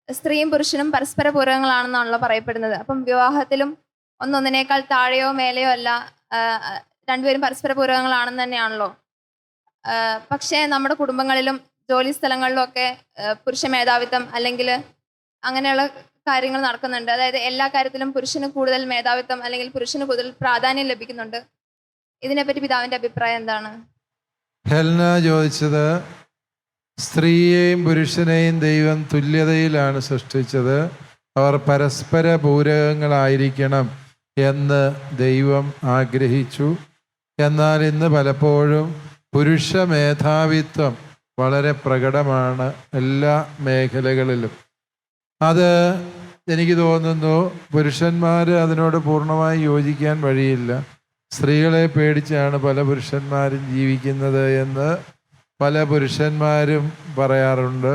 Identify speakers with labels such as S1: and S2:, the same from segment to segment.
S1: സ്ത്രീയും പുരുഷനും പരസ്പര പൂരകങ്ങളാണെന്നാണല്ലോ പറയപ്പെടുന്നത്. അപ്പം വിവാഹത്തിലും ഒന്നൊന്നിനേക്കാൾ താഴെയോ മേലെയോ അല്ല, രണ്ടുപേരും പരസ്പര പൂരകങ്ങളാണെന്ന് തന്നെയാണല്ലോ. പക്ഷേ നമ്മുടെ കുടുംബങ്ങളിലും ജോലി സ്ഥലങ്ങളിലും ഒക്കെ പുരുഷ മേധാവിത്വം അല്ലെങ്കിൽ അങ്ങനെയുള്ള കാര്യങ്ങൾ നടക്കുന്നുണ്ട്. അതായത് എല്ലാ കാര്യത്തിലും പുരുഷന് കൂടുതൽ മേധാവിത്വം അല്ലെങ്കിൽ പുരുഷന് കൂടുതൽ പ്രാധാന്യം ലഭിക്കുന്നുണ്ട്. ഇതിനെപ്പറ്റി പിതാവിന്റെ അഭിപ്രായം എന്താണ്?
S2: ഹെൽന ചോദിച്ചത്, സ്ത്രീയെയും പുരുഷനെയും ദൈവം തുല്യതയിലാണ് സൃഷ്ടിച്ചത്, അവർ പരസ്പര പൂരകങ്ങളായിരിക്കണം എന്ന് ദൈവം ആഗ്രഹിച്ചു. എന്നാൽ ഇന്ന് പലപ്പോഴും പുരുഷ മേധാവിത്വം വളരെ പ്രകടമാണ് എല്ലാ മേഖലകളിലും. അത് എനിക്ക് തോന്നുന്നു പുരുഷന്മാർ അതിനോട് പൂർണ്ണമായി യോജിക്കാൻ വഴിയില്ല. സ്ത്രീകളെ പേടിച്ചാണ് പല പുരുഷന്മാരും ജീവിക്കുന്നത് എന്ന് പല പുരുഷന്മാരും പറയാറുണ്ട്.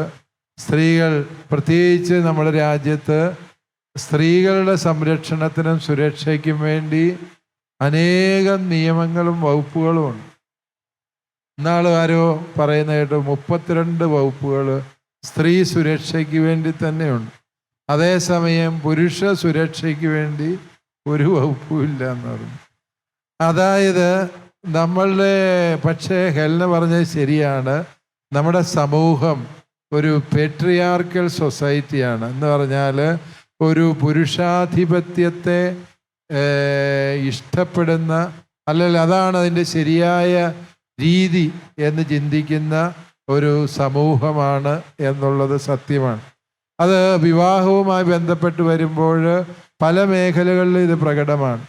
S2: സ്ത്രീകൾ, പ്രത്യേകിച്ച് നമ്മുടെ രാജ്യത്ത് സ്ത്രീകളുടെ സംരക്ഷണത്തിനും സുരക്ഷയ്ക്കും വേണ്ടി അനേകം നിയമങ്ങളും വകുപ്പുകളുമുണ്ട്. ഇന്നാൾ ആരോ പറയുന്ന കേട്ടു 32 വകുപ്പുകൾ സ്ത്രീ സുരക്ഷയ്ക്ക് വേണ്ടി തന്നെയുണ്ട്. അതേസമയം പുരുഷ സുരക്ഷയ്ക്ക് വേണ്ടി ഒരു വകുപ്പുമില്ല എന്ന് പറഞ്ഞു. അതായത് നമ്മളുടെ, പക്ഷേ ഹെൽന പറഞ്ഞത് ശരിയാണ്, നമ്മുടെ സമൂഹം ഒരു പേട്രിയാർക്കൽ സൊസൈറ്റിയാണ്. എന്ന് പറഞ്ഞാൽ ഒരു പുരുഷാധിപത്യത്തെ ഇഷ്ടപ്പെടുന്ന, അല്ലെങ്കിൽ അതാണ് അതിൻ്റെ ശരിയായ രീതി എന്ന് ചിന്തിക്കുന്ന ഒരു സമൂഹമാണ് എന്നുള്ളത് സത്യമാണ്. അത് വിവാഹവുമായി ബന്ധപ്പെട്ട് വരുമ്പോൾ പല മേഖലകളിലും ഇത് പ്രകടമാണ്.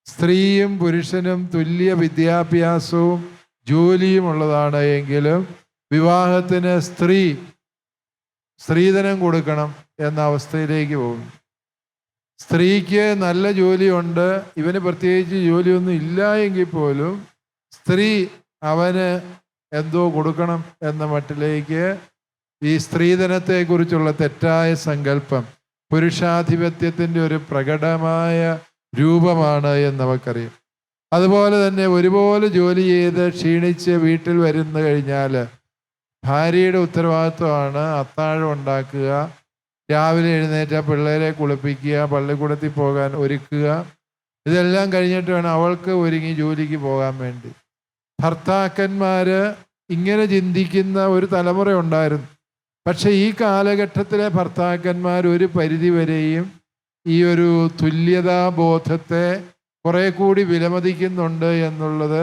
S2: സ്ത്രീയും പുരുഷനും തുല്യ വിദ്യാഭ്യാസവും ജോലിയും ഉള്ളതാണ് എങ്കിലും വിവാഹത്തിന് സ്ത്രീധനം കൊടുക്കണം എന്ന അവസ്ഥയിലേക്ക് പോകും. സ്ത്രീക്ക് നല്ല ജോലിയുണ്ട്, ഇവന് പ്രത്യേകിച്ച് ജോലിയൊന്നും ഇല്ല എങ്കിൽ പോലും സ്ത്രീ അവന് എന്തോ കൊടുക്കണം എന്ന മട്ടിലേക്ക് ഈ സ്ത്രീധനത്തെക്കുറിച്ചുള്ള തെറ്റായ സങ്കല്പം പുരുഷാധിപത്യത്തിൻ്റെ ഒരു പ്രകടമായ രൂപമാണ് എന്ന് നമുക്കറിയാം. അതുപോലെ തന്നെ ഒരുപോലെ ജോലി ചെയ്ത് ക്ഷീണിച്ച് വീട്ടിൽ വരുന്നു കഴിഞ്ഞാൽ ഭാര്യയുടെ ഉത്തരവാദിത്വമാണ് അത്താഴം ഉണ്ടാക്കുക, രാവിലെ എഴുന്നേറ്റ പിള്ളേരെ കുളിപ്പിക്കുക, പള്ളിക്കൂടത്തിൽ പോകാൻ ഒരുക്കുക. ഇതെല്ലാം കഴിഞ്ഞിട്ട് വേണം അവൾക്ക് ഒരുങ്ങി ജോലിക്ക് പോകാൻ വേണ്ടി. ഭർത്താക്കന്മാർ ഇങ്ങനെ ചിന്തിക്കുന്ന ഒരു തലമുറ ഉണ്ടായിരുന്നു. പക്ഷെ ഈ കാലഘട്ടത്തിലെ ഭർത്താക്കന്മാർ ഒരു പരിധിവരെയും ഈ ഒരു തുല്യതാബോധത്തെ കുറെ കൂടി വിലമതിക്കുന്നുണ്ട് എന്നുള്ളത്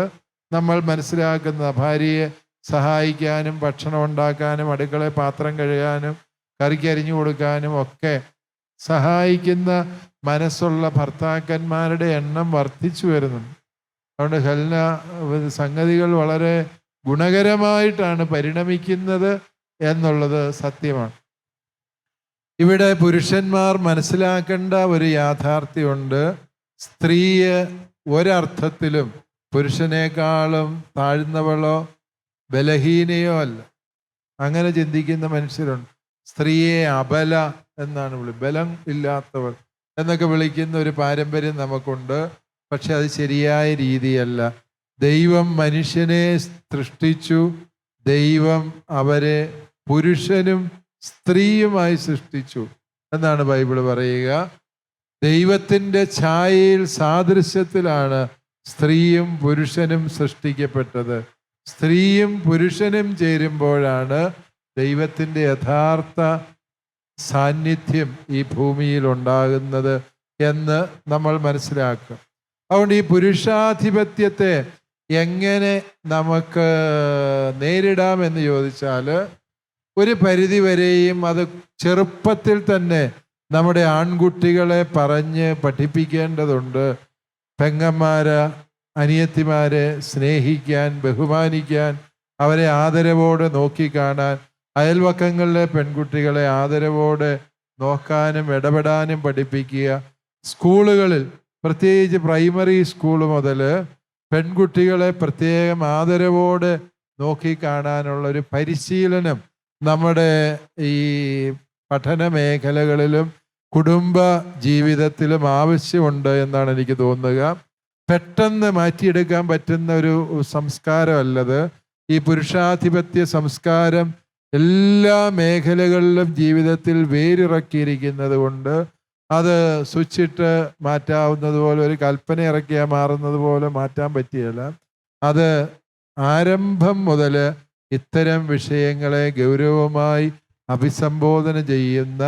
S2: നമ്മൾ മനസ്സിലാക്കുന്ന. ഭാര്യയെ സഹായിക്കാനും ഭക്ഷണം ഉണ്ടാക്കാനും അടുക്കളയിൽ പാത്രം കഴുകാനും കറിക്ക് അരിഞ്ഞു കൊടുക്കാനും ഒക്കെ സഹായിക്കുന്ന മനസ്സുള്ള ഭർത്താക്കന്മാരുടെ എണ്ണം വർദ്ധിച്ചു വരുന്നുണ്ട്. അതുകൊണ്ട് ഹെൽന സംഗതികൾ വളരെ ഗുണകരമായിട്ടാണ് പരിണമിക്കുന്നത് എന്നുള്ളത് സത്യമാണ്. ഇവിടെ പുരുഷന്മാർ മനസ്സിലാക്കേണ്ട ഒരു യാഥാർത്ഥ്യമുണ്ട്. സ്ത്രീയെ ഒരർത്ഥത്തിലും പുരുഷനേക്കാളും താഴ്ന്നവളോ ബലഹീനയോ അല്ല. അങ്ങനെ ചിന്തിക്കുന്ന മനുഷ്യരുണ്ട്. സ്ത്രീയെ അബല എന്നാണ് ബലം ഇല്ലാത്തവൾ എന്നൊക്കെ വിളിക്കുന്ന ഒരു പാരമ്പര്യം നമുക്കുണ്ട്. പക്ഷെ അത് ശരിയായ രീതിയല്ല. ദൈവം മനുഷ്യനെ സൃഷ്ടിച്ചു, ദൈവം അവരെ പുരുഷനും സ്ത്രീയുമായി സൃഷ്ടിച്ചു എന്നാണ് ബൈബിൾ പറയുക. ദൈവത്തിൻ്റെ ഛായയിൽ സാദൃശ്യത്തിലാണ് സ്ത്രീയും പുരുഷനും സൃഷ്ടിക്കപ്പെട്ടത്. സ്ത്രീയും പുരുഷനും ചേരുമ്പോഴാണ് ദൈവത്തിൻ്റെ യഥാർത്ഥ സാന്നിധ്യം ഈ ഭൂമിയിൽ ഉണ്ടാകുന്നത് എന്ന് നമ്മൾ മനസ്സിലാക്കും. അതുകൊണ്ട് ഈ പുരുഷാധിപത്യത്തെ എങ്ങനെ നമുക്ക് നേരിടാമെന്ന് ചോദിച്ചാൽ ഒരു പരിധിവരെയും അത് ചെറുപ്പത്തിൽ തന്നെ നമ്മുടെ ആൺകുട്ടികളെ പറഞ്ഞ് പഠിപ്പിക്കേണ്ടതുണ്ട്. പെങ്ങന്മാരെ, അനിയത്തിമാരെ സ്നേഹിക്കാൻ, ബഹുമാനിക്കാൻ, അവരെ ആദരവോടെ നോക്കിക്കാണാൻ, അയൽവക്കങ്ങളിലെ പെൺകുട്ടികളെ ആദരവോടെ നോക്കാനും ഇടപെടാനും പഠിപ്പിക്കുക. സ്കൂളുകളിൽ, പ്രത്യേകിച്ച് പ്രൈമറി സ്കൂൾ മുതൽ പെൺകുട്ടികളെ പ്രത്യേകം ആദരവോടെ നോക്കിക്കാണാനുള്ളൊരു പരിശീലനം നമ്മുടെ ഈ പഠന മേഖലകളിലും കുടുംബ ജീവിതത്തിലും ആവശ്യമുണ്ട് എന്നാണ് എനിക്ക് തോന്നുക. പെട്ടെന്ന് മാറ്റിയെടുക്കാൻ പറ്റുന്ന ഒരു സംസ്കാരമല്ലത്. ഈ പുരുഷാധിപത്യ സംസ്കാരം എല്ലാ മേഖലകളിലും ജീവിതത്തിൽ വേരിറക്കിയിരിക്കുന്നത് കൊണ്ട് അത് സ്വിച്ചിട്ട് മാറ്റാവുന്നത് പോലെ, ഒരു കൽപ്പന ഇറക്കിയാൽ മാറുന്നത് പോലെ മാറ്റാൻ പറ്റിയല്ല. അത് ആരംഭം മുതൽ ഇത്തരം വിഷയങ്ങളെ ഗൗരവമായി അഭിസംബോധന ചെയ്യുന്ന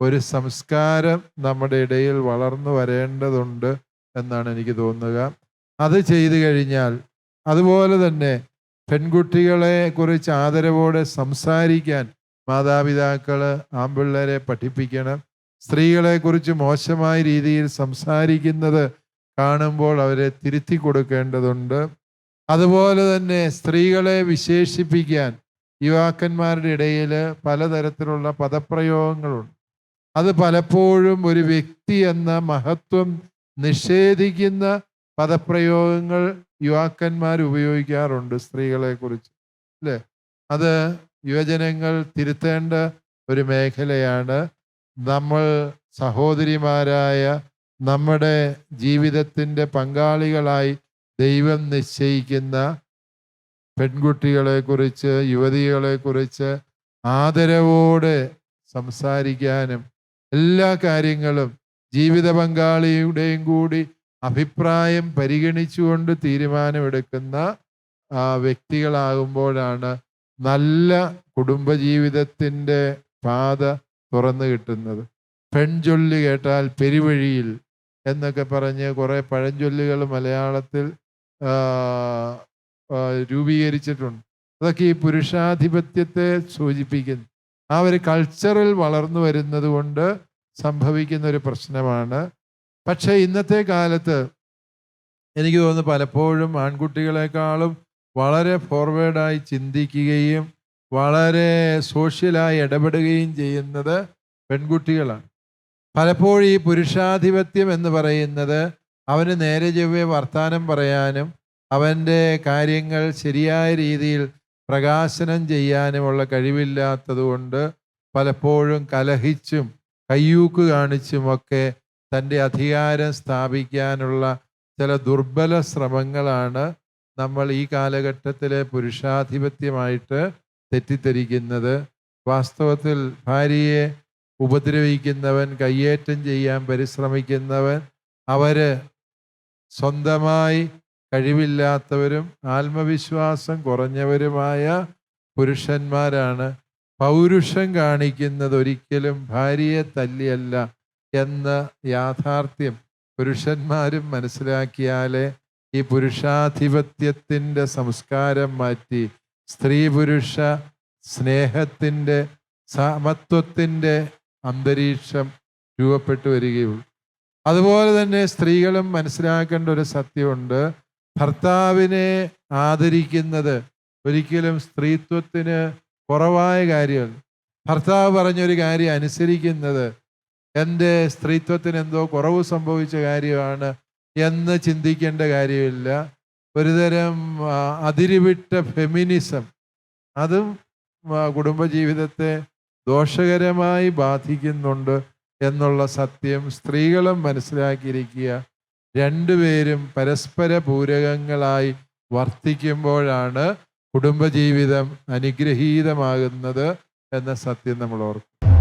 S2: ഒരു സംസ്കാരം നമ്മുടെ ഇടയിൽ വളർന്നു വരേണ്ടതുണ്ട് എന്നാണ് എനിക്ക് തോന്നുക. അത് ചെയ്തു കഴിഞ്ഞാൽ, അതുപോലെ തന്നെ പെൺകുട്ടികളെ കുറിച്ച് ആദരവോടെ സംസാരിക്കാൻ മാതാപിതാക്കൾ ആൺപിള്ളേരെ പഠിപ്പിക്കണം. സ്ത്രീകളെക്കുറിച്ച് മോശമായ രീതിയിൽ സംസാരിക്കുന്നത് കാണുമ്പോൾ അവരെ തിരുത്തി കൊടുക്കേണ്ടതുണ്ട്. അതുപോലെ തന്നെ സ്ത്രീകളെ വിശേഷിപ്പിക്കാൻ യുവാക്കന്മാരുടെ ഇടയിൽ പലതരത്തിലുള്ള പദപ്രയോഗങ്ങളുണ്ട്. അത് പലപ്പോഴും ഒരു വ്യക്തി എന്ന മഹത്വം നിഷേധിക്കുന്ന പദപ്രയോഗങ്ങൾ യുവാക്കന്മാർ ഉപയോഗിക്കാറുണ്ട് സ്ത്രീകളെക്കുറിച്ച്, അല്ലേ? അത് യുവജനങ്ങൾ തിരുത്തേണ്ട ഒരു മേഖലയാണ്. നമ്മൾ സഹോദരിമാരായ, നമ്മുടെ ജീവിതത്തിൻ്റെ പങ്കാളികളായി ദൈവം നിശ്ചയിക്കുന്ന പെൺകുട്ടികളെക്കുറിച്ച്, യുവതികളെക്കുറിച്ച് ആദരവോടെ സംസാരിക്കാനും എല്ലാ കാര്യങ്ങളും ജീവിത പങ്കാളിയുടെയും കൂടി അഭിപ്രായം പരിഗണിച്ചുകൊണ്ട് തീരുമാനമെടുക്കുന്ന വ്യക്തികളാകുമ്പോഴാണ് നല്ല കുടുംബജീവിതത്തിൻ്റെ പാത തുറന്നു കിട്ടുന്നത്. പെൺചൊല്ല് കേട്ടാൽ പെരുവഴിയിൽ എന്നൊക്കെ പറഞ്ഞ് കുറേ പഴഞ്ചൊല്ലുകൾ മലയാളത്തിൽ രൂപീകരിച്ചിട്ടുണ്ട്. അതൊക്കെ ഈ പുരുഷാധിപത്യത്തെ സൂചിപ്പിക്കുന്നു. ആ ഒരു കൾച്ചറിൽ വളർന്നു വരുന്നത് കൊണ്ട് സംഭവിക്കുന്ന ഒരു പ്രശ്നമാണ്. പക്ഷേ ഇന്നത്തെ കാലത്ത് എനിക്ക് തോന്നുന്നു പലപ്പോഴും ആൺകുട്ടികളെക്കാളും വളരെ ഫോർവേഡായി ചിന്തിക്കുകയും വളരെ സോഷ്യലായി ഇടപെടുകയും ചെയ്യുന്നത് പെൺകുട്ടികളാണ്. പലപ്പോഴും ഈ പുരുഷാധിപത്യം എന്ന് പറയുന്നത് അവന് നേരെ ചൊവ്വേ വർത്താനം പറയാനും അവൻ്റെ കാര്യങ്ങൾ ശരിയായ രീതിയിൽ പ്രകാശനം ചെയ്യാനുമുള്ള കഴിവില്ലാത്തത് കൊണ്ട് പലപ്പോഴും കലഹിച്ചും കയ്യൂക്ക് കാണിച്ചുമൊക്കെ തൻ്റെ അധികാരം സ്ഥാപിക്കാനുള്ള ചില ദുർബല ശ്രമങ്ങളാണ് നമ്മൾ ഈ കാലഘട്ടത്തിലെ പുരുഷാധിപത്യമായിട്ട് തെറ്റിദ്ധരിക്കുന്നത്. വാസ്തവത്തിൽ ഭാര്യയെ ഉപദ്രവിക്കുന്നവൻ, കയ്യേറ്റം ചെയ്യാൻ പരിശ്രമിക്കുന്നവൻ, അവര് സ്വന്തമായി കഴിവില്ലാത്തവരും ആത്മവിശ്വാസം കുറഞ്ഞവരുമായ പുരുഷന്മാരാണ്. പൗരുഷം കാണിക്കുന്നത് ഒരിക്കലും ഭാര്യയെ തല്ലിയല്ല എന്ന യാഥാർത്ഥ്യം പുരുഷന്മാരും മനസ്സിലാക്കിയാലേ ഈ പുരുഷാധിപത്യത്തിൻ്റെ സംസ്കാരം മാറ്റി സ്ത്രീ പുരുഷ സ്നേഹത്തിൻ്റെ, സമത്വത്തിൻ്റെ അന്തരീക്ഷം രൂപപ്പെട്ടു വരികയുള്ളൂ. അതുപോലെ തന്നെ സ്ത്രീകളും മനസ്സിലാക്കേണ്ട ഒരു സത്യമുണ്ട്. ഭർത്താവിനെ ആദരിക്കുന്നത് ഒരിക്കലും സ്ത്രീത്വത്തിന് കുറവായ കാര്യമല്ല. ഭർത്താവ് പറഞ്ഞൊരു കാര്യം അനുസരിക്കുന്നത് എൻ്റെ സ്ത്രീത്വത്തിന് എന്തോ കുറവ് സംഭവിച്ച കാര്യമാണ് എന്ന് ചിന്തിക്കേണ്ട കാര്യമില്ല. ഒരുതരം അതിരുവിട്ട ഫെമിനിസം, അതും കുടുംബജീവിതത്തെ ദോഷകരമായി ബാധിക്കുന്നുണ്ട് എന്നുള്ള സത്യം സ്ത്രീകളും മനസ്സിലാക്കിയിരിക്കുക. രണ്ടുപേരും പരസ്പര പൂരകങ്ങളായി വർത്തിക്കുമ്പോഴാണ് കുടുംബജീവിതം അനുഗ്രഹീതമാകുന്നത് എന്ന സത്യം നമ്മൾ ഓർക്കും.